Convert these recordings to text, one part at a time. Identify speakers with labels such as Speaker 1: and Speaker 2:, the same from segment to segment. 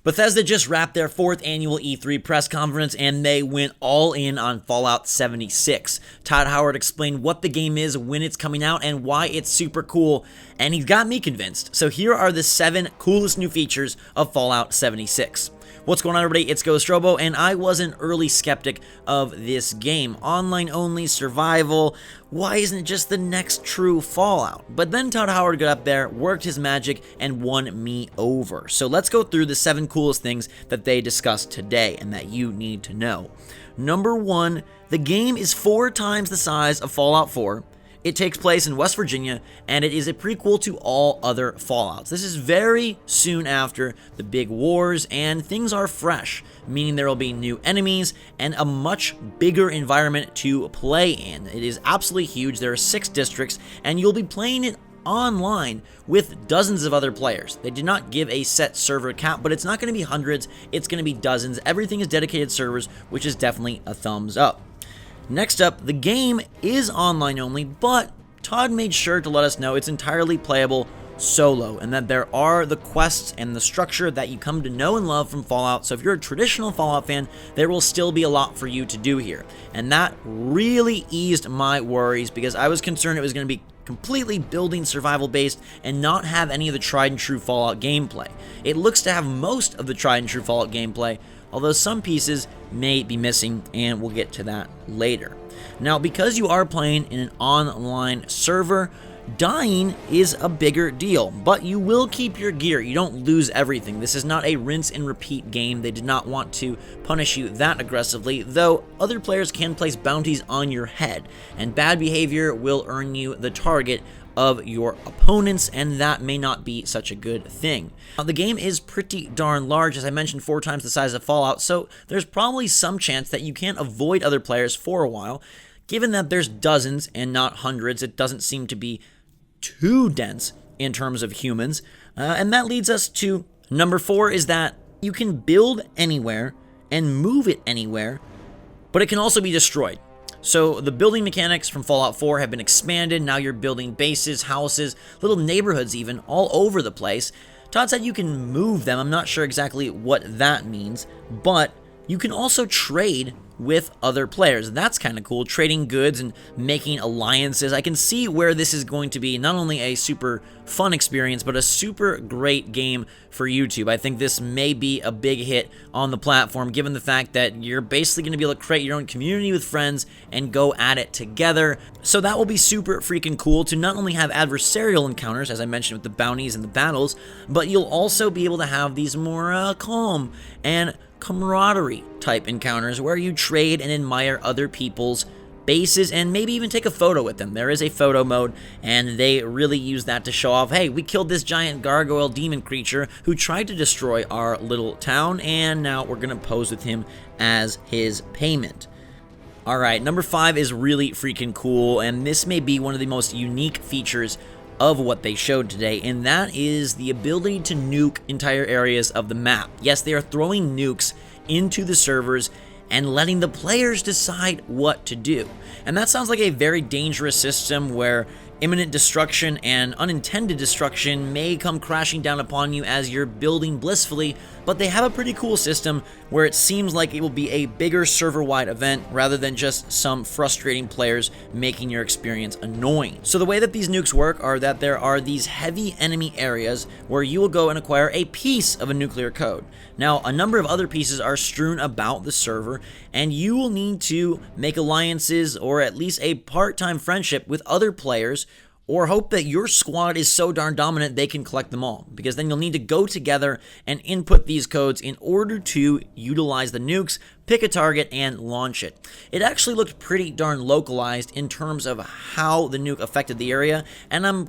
Speaker 1: Bethesda just wrapped their 4th annual E3 press conference and they went all in on Fallout 76. Todd Howard explained what the game is, when it's coming out, and why it's super cool, and he's got me convinced. So here are the 7 coolest new features of Fallout 76. What's going on, everybody? It's Ghost Robo, and I was an early skeptic of this game. Online only, survival, why isn't it just the next true Fallout? But then Todd Howard got up there, worked his magic, and won me over. So let's go through the 7 coolest things that they discussed today and that you need to know. Number 1, the game is 4 times the size of Fallout 4. It takes place in West Virginia, and it is a prequel to all other Fallouts. This is very soon after the big wars, and things are fresh, meaning there will be new enemies and a much bigger environment to play in. It is absolutely huge. There are 6 districts, and you'll be playing it online with dozens of other players. They did not give a set server cap, but it's not going to be hundreds, it's going to be dozens. Everything is dedicated servers, which is definitely a thumbs up. Next up, the game is online only, but Todd made sure to let us know it's entirely playable solo, and that there are the quests and the structure that you come to know and love from Fallout. So if you're a traditional Fallout fan, there will still be a lot for you to do here. And that really eased my worries, because I was concerned it was going to be completely building survival based and not have any of the tried and true Fallout gameplay. It looks to have most of the tried and true Fallout gameplay, although some pieces may be missing, and we'll get to that later. Now, because you are playing in an online server, dying is a bigger deal, but you will keep your gear. You don't lose everything. This is not a rinse and repeat game. They did not want to punish you that aggressively, though other players can place bounties on your head, and bad behavior will earn you the target of your opponents, and that may not be such a good thing. Now, the game is pretty darn large, as I mentioned, 4 times the size of Fallout, so there's probably some chance that you can't avoid other players for a while. Given that there's dozens and not hundreds, it doesn't seem to be too dense in terms of humans, and that leads us to number 4, is that you can build anywhere and move it anywhere, but it can also be destroyed. So the building mechanics from Fallout 4 have been expanded. Now you're building bases, houses, little neighborhoods even, all over the place. Todd said you can move them. I'm not sure exactly what that means, but you can also trade with other players. That's kind of cool, trading goods and making alliances. I can see where this is going to be not only a super fun experience, but a super great game for YouTube. I think this may be a big hit on the platform, given the fact that you're basically going to be able to create your own community with friends and go at it together. So that will be super freaking cool to not only have adversarial encounters, as I mentioned with the bounties and the battles, but you'll also be able to have these more calm and camaraderie type encounters where you trade and admire other people's bases and maybe even take a photo with them. There is a photo mode, and they really use that to show off, hey, we killed this giant gargoyle demon creature who tried to destroy our little town, and now we're gonna pose with him as his payment. Alright, number 5 is really freaking cool, and this may be one of the most unique features of what they showed today, and that is the ability to nuke entire areas of the map. Yes, they are throwing nukes into the servers and letting the players decide what to do. And that sounds like a very dangerous system where imminent destruction and unintended destruction may come crashing down upon you as you're building blissfully, but they have a pretty cool system where it seems like it will be a bigger server-wide event rather than just some frustrating players making your experience annoying. So the way that these nukes work are that there are these heavy enemy areas where you will go and acquire a piece of a nuclear code. Now, a number of other pieces are strewn about the server, and you will need to make alliances or at least a part-time friendship with other players, or hope that your squad is so darn dominant they can collect them all, because then you'll need to go together and input these codes in order to utilize the nukes, pick a target, and launch it. It actually looked pretty darn localized in terms of how the nuke affected the area, and I'm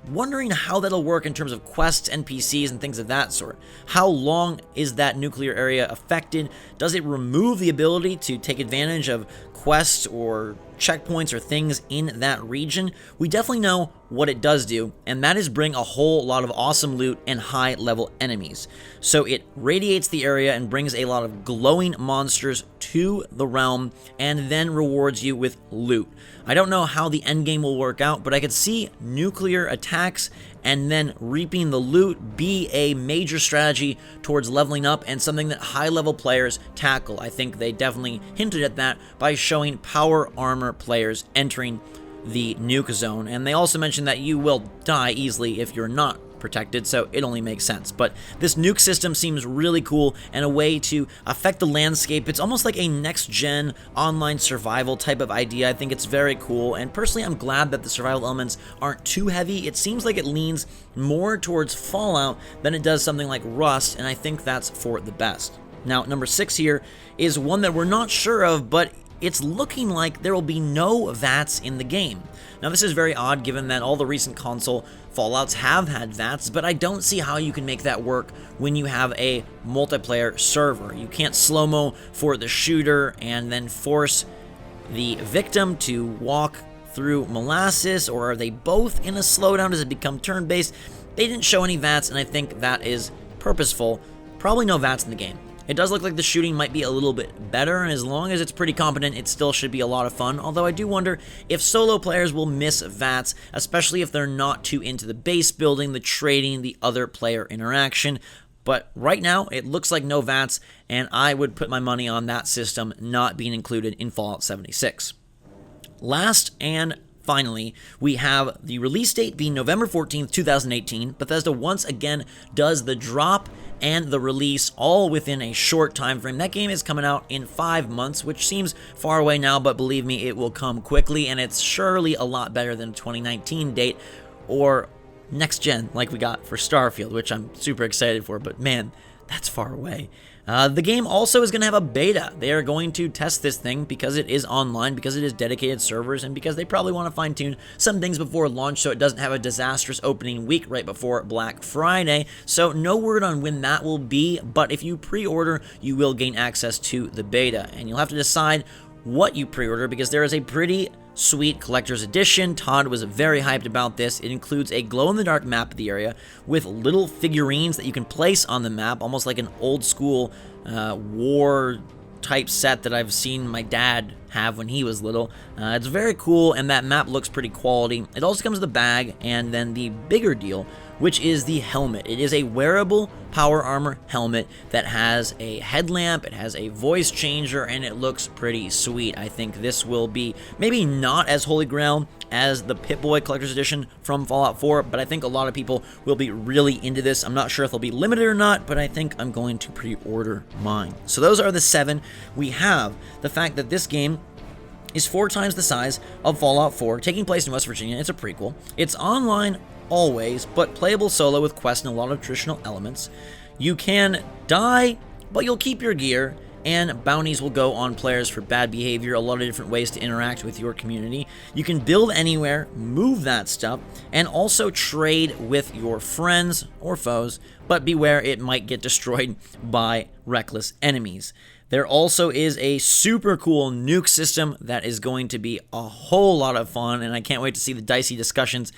Speaker 1: wondering how that'll work in terms of quests, NPCs, and things of that sort. How long is that nuclear area affected? Does it remove the ability to take advantage of quests or checkpoints or things in that region? We definitely know what it does do, and that is bring a whole lot of awesome loot and high-level enemies. So it radiates the area and brings a lot of glowing monsters to the realm, and then rewards you with loot. I don't know how the endgame will work out, but I could see nuclear attacks and then reaping the loot be a major strategy towards leveling up and something that high-level players tackle. I think they definitely hinted at that by showing power armor players entering the nuke zone, and they also mentioned that you will die easily if you're not protected, so it only makes sense. But this nuke system seems really cool and a way to affect the landscape. It's almost like a next-gen online survival type of idea. I think it's very cool, and personally I'm glad that the survival elements aren't too heavy. It seems like it leans more towards Fallout than it does something like Rust, and I think that's for the best. Now, number 6 here is one that we're not sure of, but it's looking like there will be no VATS in the game. Now, this is very odd given that all the recent console Fallouts have had VATS, but I don't see how you can make that work when you have a multiplayer server. You can't slow-mo for the shooter and then force the victim to walk through molasses, or are they both in a slowdown? Does it become turn-based? They didn't show any VATS, and I think that is purposeful. Probably no VATS in the game. It does look like the shooting might be a little bit better, and as long as it's pretty competent, it still should be a lot of fun, although I do wonder if solo players will miss VATS, especially if they're not too into the base building, the trading, the other player interaction. But right now, it looks like no VATS, and I would put my money on that system not being included in Fallout 76. Last and finally, we have the release date being November 14th, 2018. Bethesda once again does the drop and the release all within a short time frame. That game is coming out in 5 months, which seems far away now, but believe me, it will come quickly, and it's surely a lot better than the 2019 date or next gen like we got for Starfield, which I'm super excited for, but man, that's far away. The game also is going to have a beta. They are going to test this thing because it is online, because it is dedicated servers, and because they probably want to fine-tune some things before launch so it doesn't have a disastrous opening week right before Black Friday. So no word on when that will be, but if you pre-order, you will gain access to the beta, and you'll have to decide what you pre-order because there is a pretty sweet collector's edition. Todd was very hyped about this. It includes a glow-in-the-dark map of the area with little figurines that you can place on the map, almost like an old-school war type set that I've seen my dad have when he was little. It's very cool, and that map looks pretty quality. It also comes with a bag, and then the bigger deal, which is the helmet. It is a wearable power armor helmet that has a headlamp, it has a voice changer, and it looks pretty sweet. I think this will be maybe not as holy grail as the Pip-Boy Collector's Edition from Fallout 4, but I think a lot of people will be really into this. I'm not sure if they'll be limited or not, but I think I'm going to pre-order mine. So those are the 7. We have the fact that this game is 4 times the size of Fallout 4, taking place in West Virginia. It's a prequel. It's online always, but playable solo with quests and a lot of traditional elements. You can die, but you'll keep your gear, and bounties will go on players for bad behavior, a lot of different ways to interact with your community. You can build anywhere, move that stuff, and also trade with your friends or foes, but beware it might get destroyed by reckless enemies. There also is a super cool nuke system that is going to be a whole lot of fun, and I can't wait to see the dicey discussions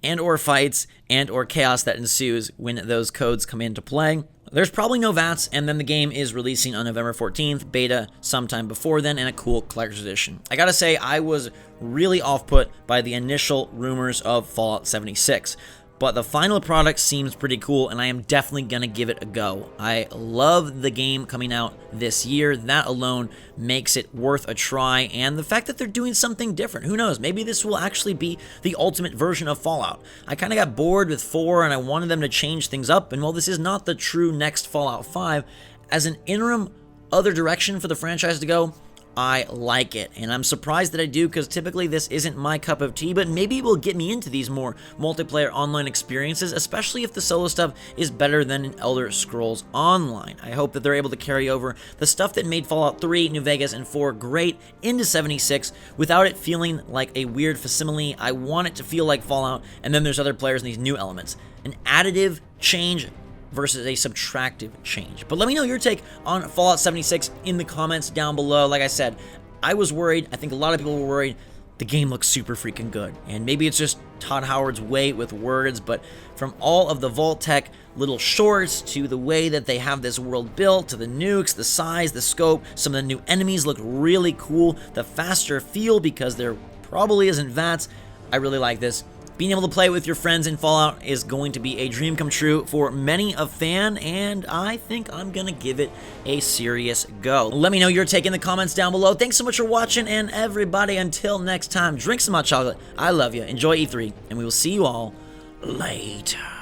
Speaker 1: and or fights and or chaos that ensues when those codes come into play. There's probably no VATS, and then the game is releasing on November 14th, beta sometime before then, and a cool collector's edition. I gotta say, I was really off-put by the initial rumors of Fallout 76. But the final product seems pretty cool, and I am definitely going to give it a go. I love the game coming out this year. That alone makes it worth a try, and the fact that they're doing something different. Who knows? Maybe this will actually be the ultimate version of Fallout. I kind of got bored with 4, and I wanted them to change things up, and while this is not the true next Fallout 5, as an interim other direction for the franchise to go, I like it, and I'm surprised that I do because typically this isn't my cup of tea, but maybe it will get me into these more multiplayer online experiences, especially if the solo stuff is better than in Elder Scrolls Online. I hope that they're able to carry over the stuff that made Fallout 3, New Vegas, and 4 great into 76 without it feeling like a weird facsimile. I want it to feel like Fallout, and then there's other players and these new elements. An additive change versus a subtractive change. But let me know your take on Fallout 76 in the comments down below. Like I said, I was worried. I think a lot of people were worried. The game looks super freaking good. And maybe it's just Todd Howard's way with words, but from all of the Vault-Tec little shorts to the way that they have this world built, to the nukes, the size, the scope, some of the new enemies look really cool. The faster feel because there probably isn't VATS. I really like this. Being able to play with your friends in Fallout is going to be a dream come true for many a fan, and I think I'm gonna give it a serious go. Let me know your take in the comments down below. Thanks so much for watching, and everybody, until next time, drink some hot chocolate. I love you. Enjoy E3, and we will see you all later.